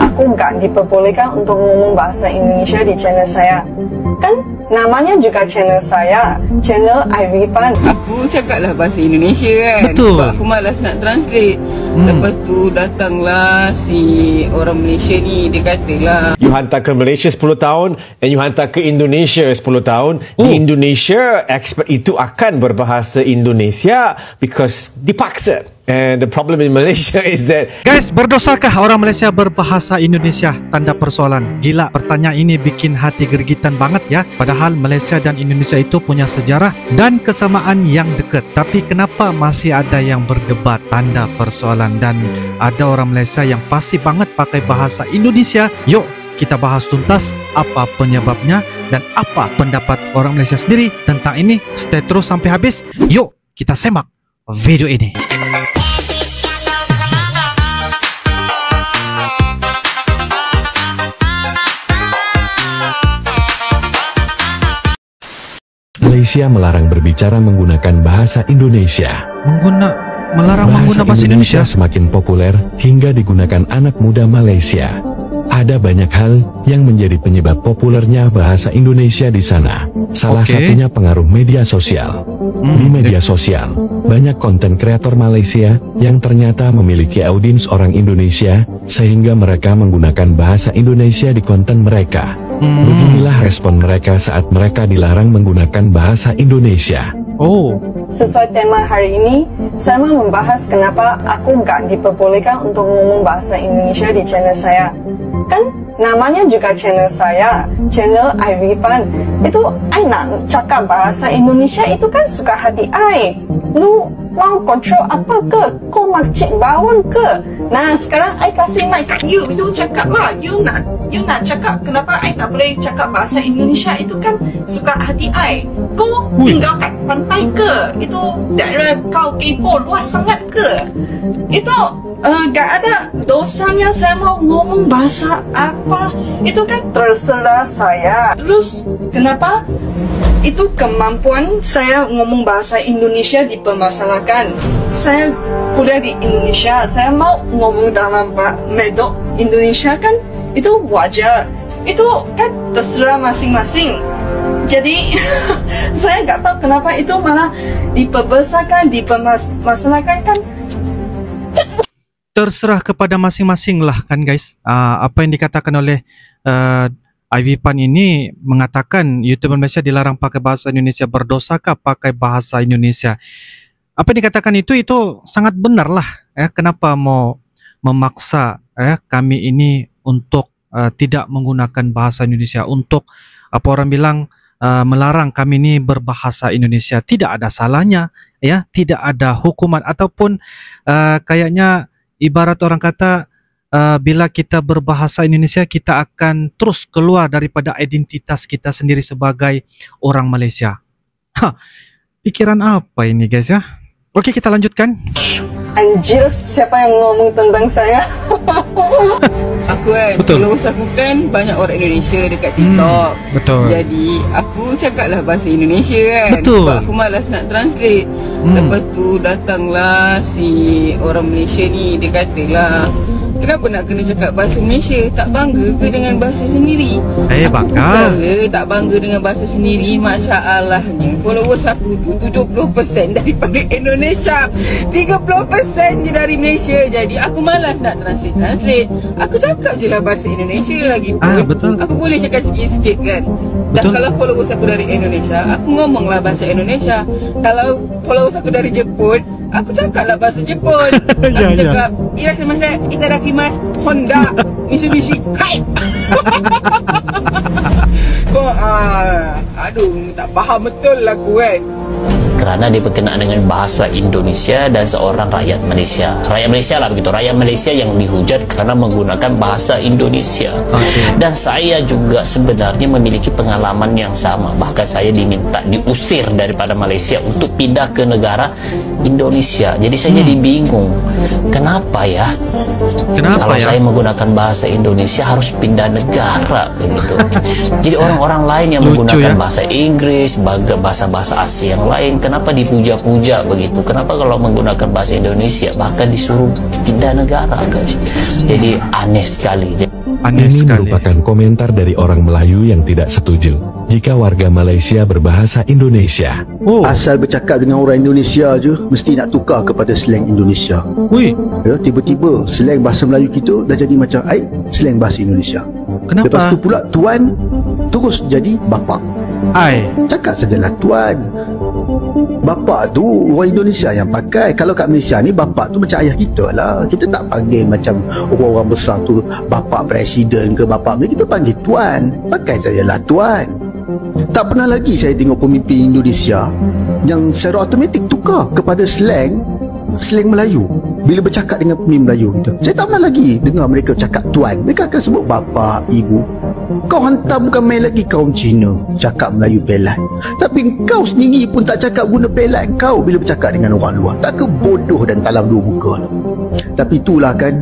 aku nggak diperbolehkan untuk ngomong bahasa Indonesia di channel saya? Kan namanya juga channel saya, channel Irfan. Aku cakaplah bahasa Indonesia kan. Betul. Sebab aku malas nak translate. Lepas tu datanglah si orang Malaysia ni, dia katalah, You hantar ke Malaysia 10 tahun dan you hantar ke Indonesia 10 tahun. Di Indonesia, expert itu akan berbahasa Indonesia because dipaksa. And the problem in Malaysia is that, Guys, berdosakah orang Malaysia berbahasa Indonesia? Tanda persoalan. Gila, pertanyaan ini bikin hati gergitan banget ya. Padahal Malaysia dan Indonesia itu punya sejarah dan kesamaan yang dekat. Tapi kenapa masih ada yang berdebat? Tanda persoalan. Dan ada orang Malaysia yang fasih banget pakai bahasa Indonesia. Yuk kita bahas tuntas apa penyebabnya dan apa pendapat orang Malaysia sendiri tentang ini. Stay terus sampai habis. Yuk kita semak video ini. Malaysia melarang berbicara menggunakan bahasa Indonesia. Melarang menggunakan bahasa Indonesia. Semakin populer hingga digunakan anak muda Malaysia. Ada banyak hal yang menjadi penyebab populernya bahasa Indonesia di sana. Salah satunya pengaruh media sosial. Di media sosial, banyak konten kreator Malaysia yang ternyata memiliki audiens orang Indonesia, sehingga mereka menggunakan bahasa Indonesia di konten mereka. Beginilah respon mereka saat mereka dilarang menggunakan bahasa Indonesia. Sesuai tema hari ini, saya mau membahas kenapa aku nggak diperbolehkan untuk ngomong bahasa Indonesia di channel saya. Kan namanya juga channel saya, channel Irfan. Itu I nak cakap bahasa Indonesia itu kan suka hati I. Lu mau kontrol apa ke? Kau makcik bawang ke? Nah sekarang I kasih mic kat you cakap lah. You nak cakap kenapa I tak boleh cakap bahasa Indonesia, itu kan suka hati I. Kau tinggal kat pantai ke? Itu daerah kau kepo luas sangat ke? Itu gak ada dosanya saya mau ngomong bahasa apa. Itu kan terserah saya. Terus kenapa itu kemampuan saya ngomong bahasa Indonesia dipermasalahkan? Saya kuliah di Indonesia, saya mau ngomong dalam medok Indonesia kan itu wajar. Itu kan terserah masing-masing. Jadi saya nggak tahu kenapa itu malah diperbesarkan, dipermasalahkan kan. Terserah kepada masing-masing lah kan guys. Apa yang dikatakan oleh Irfan ini mengatakan YouTuber Malaysia dilarang pakai bahasa Indonesia, berdosakah pakai bahasa Indonesia? Apa yang dikatakan itu sangat benar lah ya. Kenapa mau memaksa kami ini untuk tidak menggunakan bahasa Indonesia, untuk apa orang bilang melarang kami ini berbahasa Indonesia? Tidak ada salahnya ya, tidak ada hukuman ataupun kayaknya ibarat orang kata bila kita berbahasa Indonesia, kita akan terus keluar daripada identitas kita sendiri sebagai orang Malaysia. Pikiran apa ini guys ya? Oke, kita lanjutkan. Anjir, siapa yang ngomong tentang saya? aku kan, followers aku kan banyak orang Indonesia dekat TikTok. Betul. Jadi aku cakaplah bahasa Indonesia kan. Betul. Sebab aku malas nak translate. Lepas tu datanglah si orang Malaysia ni, dia katalah, kenapa nak kena cakap bahasa Malaysia? Tak bangga ke dengan bahasa sendiri? Bangga. Tak bangga dengan bahasa sendiri. Masalahnya followers aku tu 70% daripada Indonesia, 30% je dari Malaysia. Jadi aku malas nak translate. Aku cakap je lah bahasa Indonesia lagi pun. Betul. Aku boleh cakap sikit-sikit kan. Dan kalau followers aku dari Indonesia, aku ngomonglah bahasa Indonesia. Kalau followers aku dari Jepun, aku cakaplah bahasa Jepun. Aku cakap irashimasu, itadakimasu, Honda, Mitsubishi, hai. Aduh, tak faham betul lah aku kan. Kerana dia berkenaan dengan bahasa Indonesia dan seorang rakyat Malaysia. Rakyat Malaysia lah begitu. Rakyat Malaysia yang dihujat kerana menggunakan bahasa Indonesia. Dan saya juga sebenarnya memiliki pengalaman yang sama. Bahkan saya diminta diusir daripada Malaysia untuk pindah ke negara Indonesia. Jadi saya jadi bingung. Kenapa ya? Kalau saya menggunakan bahasa Indonesia harus pindah negara begitu. Jadi orang-orang lain yang menggunakan bahasa Inggris, bahasa-bahasa Asia yang lain, kenapa dipuja-puja begitu? Kenapa kalau menggunakan bahasa Indonesia bahkan disuruh pindah negara guys? Jadi aneh sekali. Aneh Ini sekali. merupakan komentar dari orang Melayu yang tidak setuju jika warga Malaysia berbahasa Indonesia. Oh, Asal bercakap dengan orang Indonesia je, mesti nak tukar kepada slang Indonesia. wih, Ya, tiba-tiba slang bahasa Melayu kita dah jadi macam slang bahasa Indonesia. kenapa? Lepas tu pula tuan terus jadi bapa. Ai, Cakap sajalah tuan. Bapa tu orang Indonesia yang pakai. Kalau kat Malaysia ni bapa tu macam ayah kita lah. Kita tak panggil macam orang-orang besar tu bapa presiden ke bapa ni, kita panggil tuan. Pakai sajalah tuan. Tak pernah lagi saya tengok pemimpin Indonesia yang secara automatik tukar kepada slang Melayu bila bercakap dengan pemimpin Melayu kita. Saya tak pernah lagi dengar mereka cakap tuan. Mereka akan sebut bapa, ibu. Kau hantar bukan main lagi kaum Cina cakap Melayu pelat. Tapi kau sendiri pun tak cakap guna pelat kau bila bercakap dengan orang luar. Tak ke bodoh dan talam dua muka tu. Tapi itulah kan,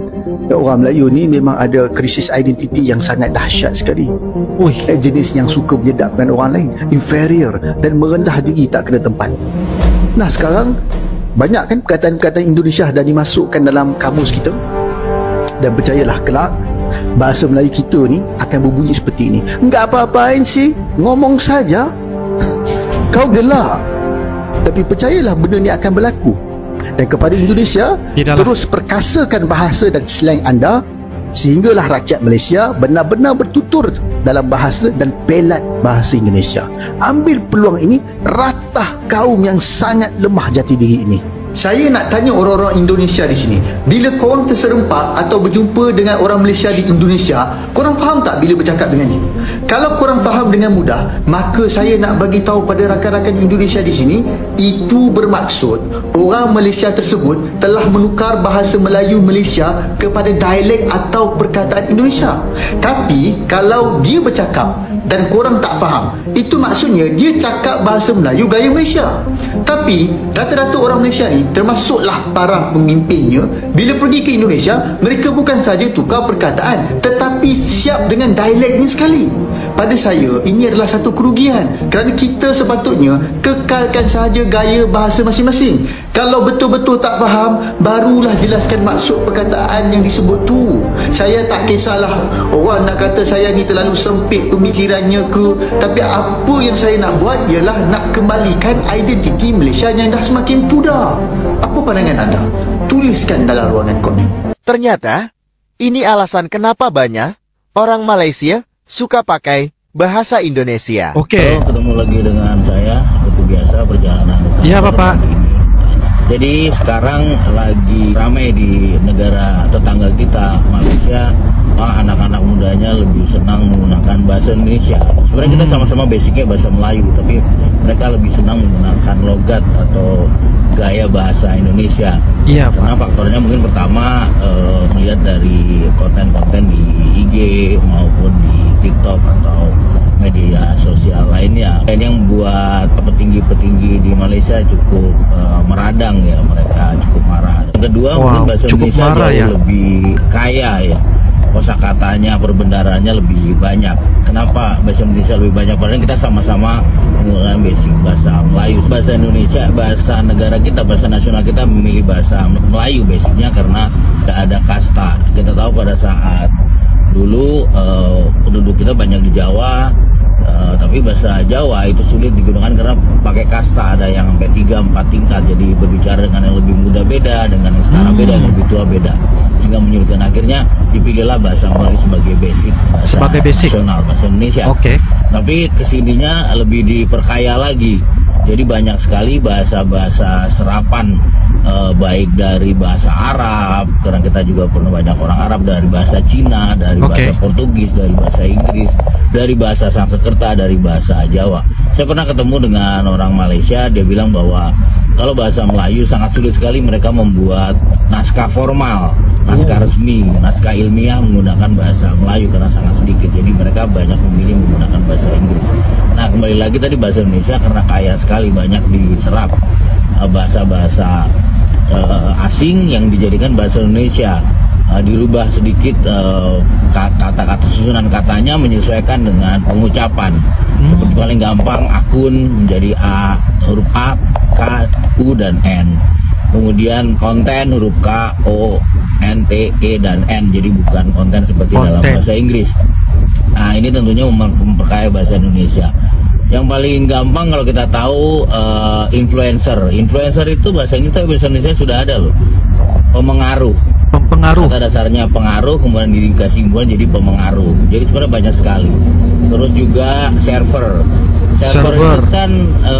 orang Melayu ni memang ada krisis identiti yang sangat dahsyat sekali. wih, Jenis yang suka menyedapkan orang lain, inferior dan merendah diri tak kena tempat. Nah sekarang banyak kan perkataan-perkataan Indonesia dah dimasukkan dalam kamus kita. Dan percayalah kelak bahasa Melayu kita ni akan berbunyi seperti ini. Enggak apa-apain sih, ngomong saja. Kau gelak. Tapi percayalah benda ni akan berlaku. Dan kepada Indonesia, Tidaklah. terus perkasakan bahasa dan slang anda sehinggalah rakyat Malaysia benar-benar bertutur dalam bahasa dan pelat bahasa Indonesia. Ambil peluang ini, ratah kaum yang sangat lemah jati diri ini. Saya nak tanya orang-orang Indonesia di sini, bila korang terserempak atau berjumpa dengan orang Malaysia di Indonesia, korang faham tak bila bercakap dengan dia? Kalau korang faham dengan mudah, maka saya nak bagi tahu pada rakan-rakan Indonesia di sini, itu bermaksud orang Malaysia tersebut telah menukar bahasa Melayu Malaysia kepada dialek atau perkataan Indonesia. Tapi kalau dia bercakap dan korang tak faham, itu maksudnya dia cakap bahasa Melayu gaya Malaysia. Tapi rata-rata orang Malaysia ni, termasuklah para pemimpinnya, bila pergi ke Indonesia, mereka bukan saja tukar perkataan, tetapi siap dengan dialeknya sekali. Pada saya, ini adalah satu kerugian, kerana kita sepatutnya kekalkan sahaja gaya bahasa masing-masing. Kalau betul-betul tak faham, barulah jelaskan maksud perkataan yang disebut tu. Saya tak kisahlah orang nak kata saya ni terlalu sempit pemikirannya ke, tapi apa yang saya nak buat ialah nak kembalikan identiti Malaysia yang dah semakin pudar. Apa pandangan anda? Tuliskan dalam ruangan komen. Ternyata, ini alasan kenapa banyak orang Malaysia suka pakai bahasa Indonesia. okey. Ketemu lagi dengan saya seperti biasa perjalanan. Iya, Bapak. Jadi sekarang lagi ramai di negara tetangga kita, Malaysia. Anak-anak mudanya lebih senang menggunakan bahasa Indonesia. Sebenarnya kita sama-sama basicnya bahasa Melayu, tapi mereka lebih senang menggunakan logat atau gaya bahasa Indonesia. Iya, Pak. Karena faktornya mungkin pertama melihat dari konten-konten di IG maupun di TikTok atau media sosial lainnya. Dan yang membuat petinggi-petinggi di Malaysia cukup meradang ya, mereka cukup marah. Yang kedua, Wow, mungkin bahasa cukup Indonesia marah jauh ya. lebih kaya ya. Kosakatanya, perbendaharanya lebih banyak. Kenapa bahasa Indonesia lebih banyak? Padahal kita sama-sama menggunakan basic bahasa Melayu. Bahasa Indonesia, bahasa negara kita, bahasa nasional kita memilih bahasa Melayu basicnya karena tidak ada kasta. Kita tahu pada saat dulu penduduk kita banyak di Jawa, tapi bahasa Jawa itu sulit digunakan karena pakai kasta, ada yang sampai 3-4 tingkat. Jadi berbicara dengan yang lebih muda beda, dengan yang setara beda, yang lebih tua beda, sehingga menyulitkan. Akhirnya dipilihlah bahasa Melayu sebagai basic, Sebagai basic nasional bahasa Indonesia. Oke. Tapi kesininya lebih diperkaya lagi. Jadi banyak sekali bahasa-bahasa serapan, baik dari bahasa Arab, karena kita juga pernah banyak orang Arab, dari bahasa Cina, dari bahasa Portugis, dari bahasa Inggris, dari bahasa Sanskerta, dari bahasa Jawa. Saya pernah ketemu dengan orang Malaysia, dia bilang bahwa kalau bahasa Melayu sangat sulit sekali mereka membuat naskah formal, naskah resmi, naskah ilmiah menggunakan bahasa Melayu karena sangat sedikit. Jadi mereka banyak memilih menggunakan bahasa Inggris. Nah, kembali lagi tadi bahasa Indonesia karena kaya sekali, banyak diserap bahasa-bahasa asing yang dijadikan bahasa Indonesia. Dirubah sedikit kata-kata, susunan katanya menyesuaikan dengan pengucapan. Seperti paling gampang, akun menjadi A, huruf A, K, U, dan N. Kemudian konten huruf K, O, N, T, E, dan N, jadi bukan konten seperti dalam bahasa Inggris. Nah, ini tentunya memperkaya bahasa Indonesia. Yang paling gampang kalau kita tahu influencer. Influencer itu bahasa Inggris, tapi bahasa Indonesia sudah ada loh. Pemengaruh. Kata dasarnya pengaruh, kemudian dikasih himpunan jadi pemengaruh. Jadi sebenarnya banyak sekali. Terus juga server. Server itu kan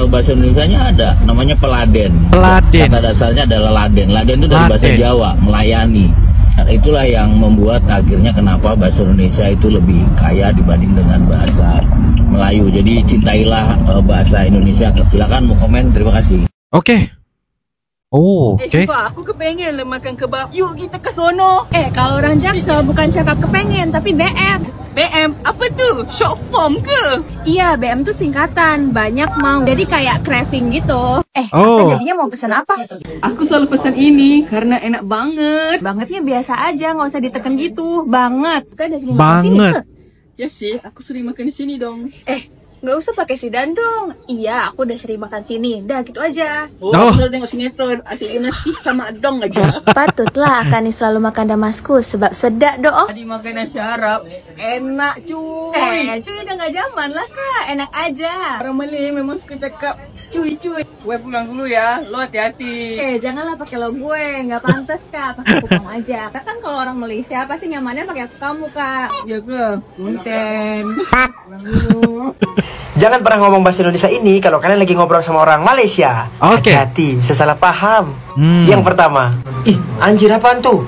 bahasa Indonesianya ada, namanya peladen. Kata dasarnya adalah laden. Laden itu dari bahasa Jawa, melayani. Nah, itulah yang membuat akhirnya kenapa bahasa Indonesia itu lebih kaya dibanding dengan bahasa Melayu. Jadi cintailah bahasa Indonesia. Silakan mau komen. Terima kasih. Oke. Oh, oke. Syifah, aku kepengen makan kebab. Yuk kita ke sono. Kalau orang Jaksel bukan cakap kepengen, tapi BM. BM? Apa tuh? Short form ke? Iya, BM tuh singkatan. Banyak mau. Jadi kayak craving gitu. Kakak jadinya mau pesan apa? Aku selalu pesan ini karena enak banget. Bangetnya biasa aja, nggak usah diteken gitu. Banget. Kan udah sering makan Banget. sini, ke? Ya sih, aku sering makan di sini dong. Nggak usah pakai sidan dong. Iya, aku udah sering makan sini. Dah gitu aja. Aku udah tengok sinetron, asli nasi sama adong aja. Patutlah Akani selalu makan Damaskus sebab sedap doh. Tadi makan nasi Arab, enak cuy. Cuy udah nggak zaman lah kak. Enak aja. Orang Malay memang suka cakap cuy. Gue pulang dulu ya, lo hati-hati. Janganlah pakai lo gue. Nggak pantas kak. Pakai aku kamu aja. Kak kan kalau orang Malaysia pasti nyamannya pakai aku kamu kak. Ya ke, punten. Jangan pernah ngomong bahasa Indonesia ini kalau kalian lagi ngobrol sama orang Malaysia. Hati-hati, bisa salah paham. Yang pertama, anjir apaan tuh?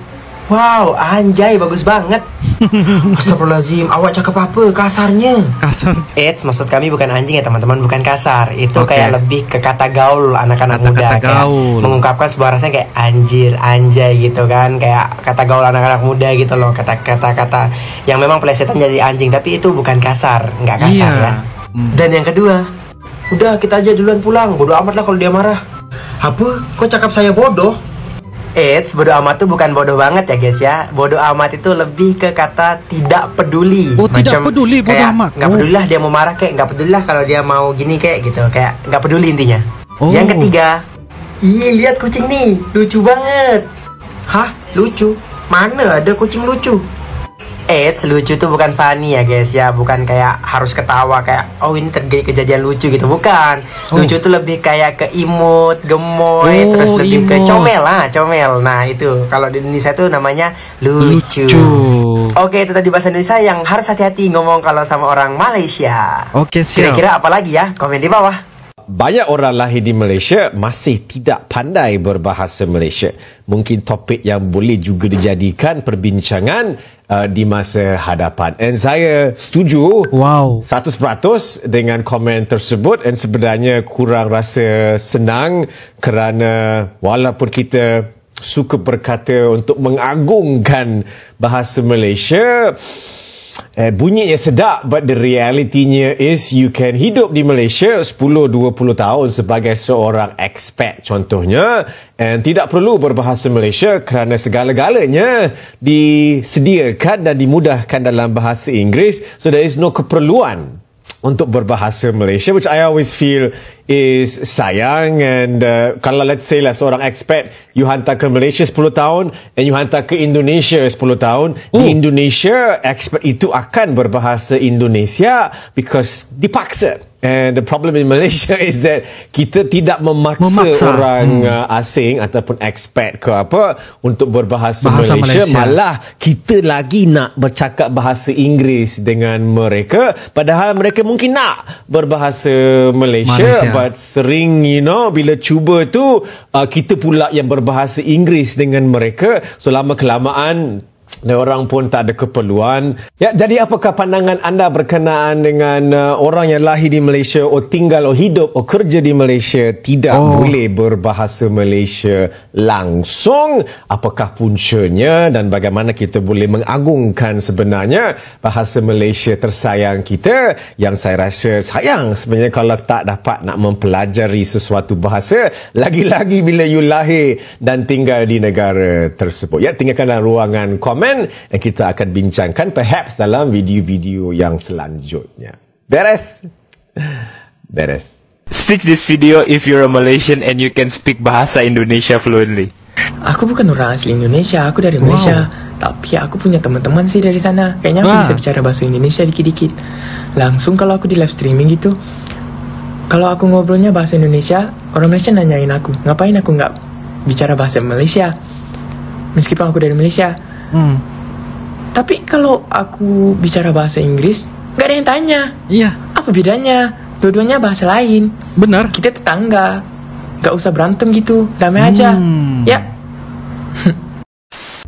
Wow, anjay, bagus banget. Astagfirullahaladzim, awak cakap apa? Kasarnya. Maksud kami bukan anjing ya teman-teman, bukan kasar. Itu kayak lebih ke kata gaul anak-anak muda. Kayak mengungkapkan sebuah rasanya kayak anjir, anjay gitu kan. Kayak kata gaul anak-anak muda gitu loh. Kata-kata yang memang plesetan jadi anjing, tapi itu bukan kasar, nggak kasar ya. Dan yang kedua, udah kita aja duluan pulang. Bodoh amat lah kalau dia marah. Apa? Kok cakap saya bodoh? Bodoh amat tuh bukan bodoh banget ya guys ya. Bodoh amat itu lebih ke kata tidak peduli. Tidak peduli, bodoh amat. Nggak peduli lah dia mau marah kayak, nggak peduli lah kalau dia mau gini kayak gitu. Kayak nggak peduli intinya. Yang ketiga, lihat kucing nih, lucu banget. Hah? Lucu? Mana ada kucing lucu? Lucu tuh bukan funny ya guys ya. Bukan kayak harus ketawa kayak oh ini terjadi kejadian lucu gitu. Bukan. Lucu tuh lebih kayak ke imut, gemoy, terus lebih ke comel lah, comel. Nah itu kalau di Indonesia tuh namanya lucu. Oke, itu tadi bahasa Indonesia yang harus hati-hati ngomong kalau sama orang Malaysia. Oke, siap. Kira-kira apa lagi ya? Komen di bawah. Banyak orang lahir di Malaysia masih tidak pandai berbahasa Malaysia. Mungkin topik yang boleh juga dijadikan perbincangan di masa hadapan. Dan saya setuju 100% dengan komen tersebut. Dan sebenarnya kurang rasa senang kerana walaupun kita suka berkata untuk mengagungkan bahasa Malaysia, bunyinya sedap, but the reality-nya is you can hidup di Malaysia 10-20 tahun sebagai seorang expat contohnya, and tidak perlu berbahasa Malaysia kerana segala-galanya disediakan dan dimudahkan dalam bahasa Inggeris, so there is no keperluan untuk berbahasa Malaysia, which I always feel is sayang. And kalau let's say lah seorang expat, you hantar ke Malaysia 10 tahun and you hantar ke Indonesia 10 tahun, di Indonesia expat itu akan berbahasa Indonesia because dipaksa. And the problem in Malaysia is that kita tidak memaksa orang asing ataupun expat ke apa untuk berbahasa Malaysia. Malah kita lagi nak bercakap bahasa Inggeris dengan mereka, padahal mereka mungkin nak berbahasa Malaysia. But sering bila cuba tu kita pula yang berbahasa Inggeris dengan mereka, so lama kelamaan orang pun tak ada keperluan. Ya, jadi apakah pandangan anda berkenaan dengan orang yang lahir di Malaysia atau tinggal atau hidup atau kerja di Malaysia tidak boleh berbahasa Malaysia langsung? Apakah puncanya dan bagaimana kita boleh mengagungkan sebenarnya bahasa Malaysia tersayang kita, yang saya rasa sayang sebenarnya kalau tak dapat nak mempelajari sesuatu bahasa, lagi-lagi bila you lahir dan tinggal di negara tersebut. Ya, tinggalkanlah ruangan komen dan kita akan bincangkan perhaps dalam video-video yang selanjutnya. Beres? Beres. Stitch this video if you're a Malaysian and you can speak bahasa Indonesia fluently. Aku bukan orang asli Indonesia, aku dari Malaysia. Tapi aku punya teman-teman sih dari sana. Kayaknya aku bisa bicara bahasa Indonesia dikit-dikit. Langsung kalau aku di live streaming gitu, kalau aku ngobrolnya bahasa Indonesia, orang Malaysia nanyain aku, ngapain aku nggak bicara bahasa Malaysia? Meskipun aku dari Malaysia. Tapi kalau aku bicara bahasa Inggris, nggak ada yang tanya. Iya. Apa bedanya? Dua-duanya bahasa lain. Benar. Kita tetangga. Nggak usah berantem gitu, damai aja. Ya.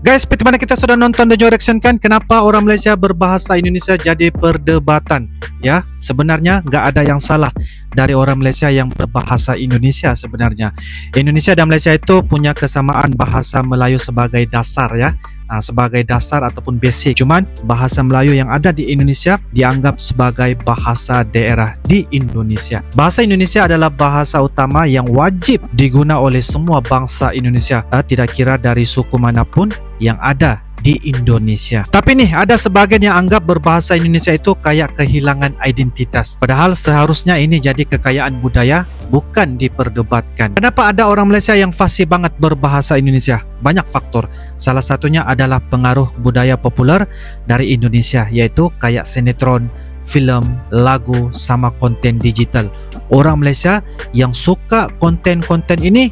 Guys, seperti mana kita sudah nonton dan juga reactionkan kenapa orang Malaysia berbahasa Indonesia jadi perdebatan. Ya, sebenarnya nggak ada yang salah dari orang Malaysia yang berbahasa Indonesia sebenarnya. Indonesia dan Malaysia itu punya kesamaan bahasa Melayu sebagai dasar ya. Sebagai dasar ataupun basic. Cuman bahasa Melayu yang ada di Indonesia dianggap sebagai bahasa daerah di Indonesia. Bahasa Indonesia adalah bahasa utama yang wajib diguna oleh semua bangsa Indonesia, tidak kira dari suku manapun yang ada di Indonesia. Tapi nih, ada sebagian yang anggap berbahasa Indonesia itu kayak kehilangan identitas. Padahal seharusnya ini jadi kekayaan budaya, bukan diperdebatkan. Kenapa ada orang Malaysia yang fasih banget berbahasa Indonesia? Banyak faktor. Salah satunya adalah pengaruh budaya populer dari Indonesia, yaitu kayak sinetron, film, lagu, sama konten digital. Orang Malaysia yang suka konten-konten ini,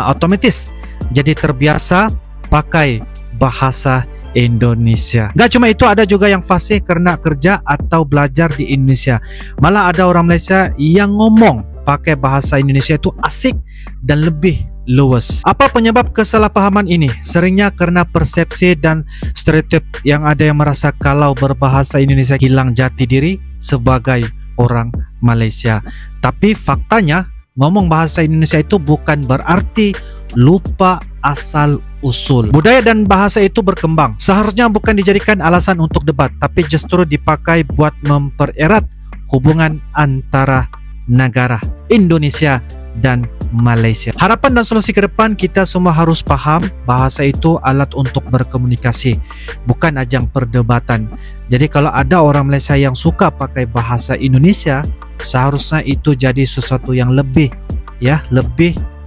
otomatis jadi terbiasa pakai bahasa Indonesia. Gak cuma itu, ada juga yang fasih karena kerja atau belajar di Indonesia. Malah ada orang Malaysia yang ngomong pakai bahasa Indonesia itu asik dan lebih luwes. Apa penyebab kesalahpahaman ini? Seringnya karena persepsi dan stereotip yang ada yang merasa kalau berbahasa Indonesia hilang jati diri sebagai orang Malaysia. Tapi faktanya, ngomong bahasa Indonesia itu bukan berarti lupa asal usul. Budaya dan bahasa itu berkembang. Seharusnya bukan dijadikan alasan untuk debat, tapi justru dipakai buat mempererat hubungan antara negara Indonesia dan Malaysia. Harapan dan solusi ke depan, kita semua harus paham bahasa itu alat untuk berkomunikasi, bukan ajang perdebatan. Jadi kalau ada orang Malaysia yang suka pakai bahasa Indonesia, seharusnya itu jadi sesuatu yang lebih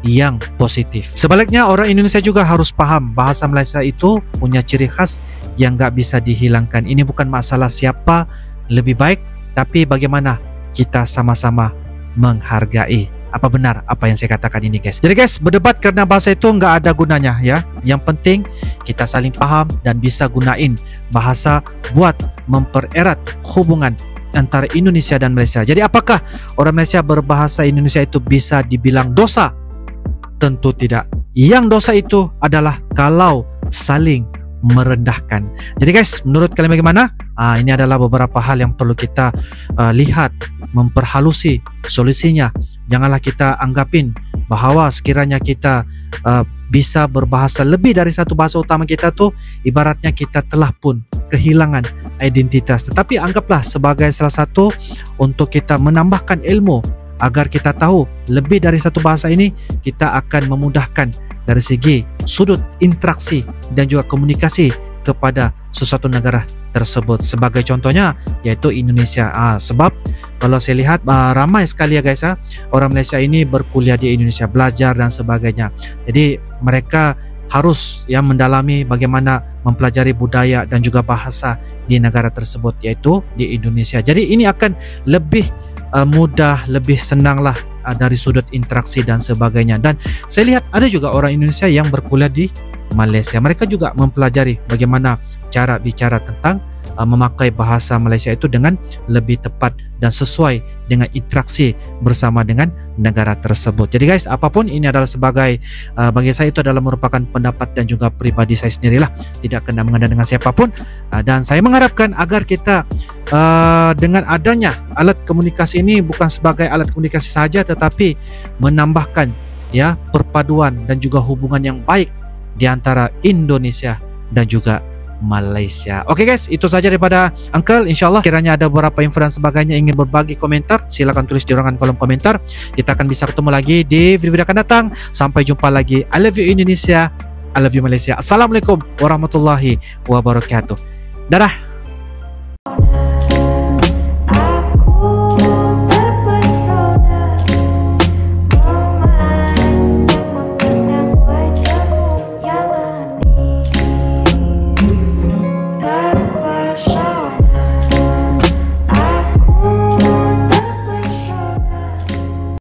yang positif. Sebaliknya, orang Indonesia juga harus paham bahasa Malaysia itu punya ciri khas yang gak bisa dihilangkan. Ini bukan masalah siapa lebih baik, tapi bagaimana kita sama-sama menghargai. Apa benar apa yang saya katakan ini, guys? Jadi guys, berdebat karena bahasa itu nggak ada gunanya ya. Yang penting kita saling paham dan bisa gunain bahasa buat mempererat hubungan antara Indonesia dan Malaysia. Jadi apakah orang Malaysia berbahasa Indonesia itu bisa dibilang dosa? Tentu tidak. Yang dosa itu adalah kalau saling merendahkan. Jadi guys, menurut kalian bagaimana? Ini adalah beberapa hal yang perlu kita lihat, memperhalusi solusinya. Janganlah kita anggapin bahwa sekiranya kita bisa berbahasa lebih dari satu bahasa utama kita tuh, ibaratnya kita telah pun kehilangan identitas. Tetapi anggaplah sebagai salah satu untuk kita menambahkan ilmu, agar kita tahu lebih dari satu bahasa ini, kita akan memudahkan dari segi sudut interaksi dan juga komunikasi kepada sesuatu negara tersebut. Sebagai contohnya yaitu Indonesia. Sebab kalau saya lihat ramai sekali ya guys, orang Malaysia ini berkuliah di Indonesia, belajar dan sebagainya. Jadi mereka harus mendalami bagaimana mempelajari budaya dan juga bahasa di negara tersebut, yaitu di Indonesia. Jadi ini akan lebih mudah, lebih senang lah dari sudut interaksi dan sebagainya. Dan saya lihat ada juga orang Indonesia yang berkuliah di Malaysia. Mereka juga mempelajari bagaimana cara bicara tentang memakai bahasa Malaysia itu dengan lebih tepat dan sesuai dengan interaksi bersama dengan negara tersebut. Jadi guys, apapun ini adalah sebagai bagi saya itu adalah merupakan pendapat dan juga pribadi saya sendirilah, tidak kena mengada dengan siapapun. Dan saya mengharapkan agar kita dengan adanya alat komunikasi ini bukan sebagai alat komunikasi saja, tetapi menambahkan perpaduan dan juga hubungan yang baik di antara Indonesia dan juga Malaysia. Oke guys, itu saja daripada Uncle. InsyaAllah kiranya ada beberapa info dan sebagainya ingin berbagi komentar, silakan tulis di ruangan kolom komentar. Kita akan bisa ketemu lagi di video-video akan datang. Sampai jumpa lagi. I love you Indonesia, I love you Malaysia. Assalamualaikum warahmatullahi wabarakatuh. Dadah.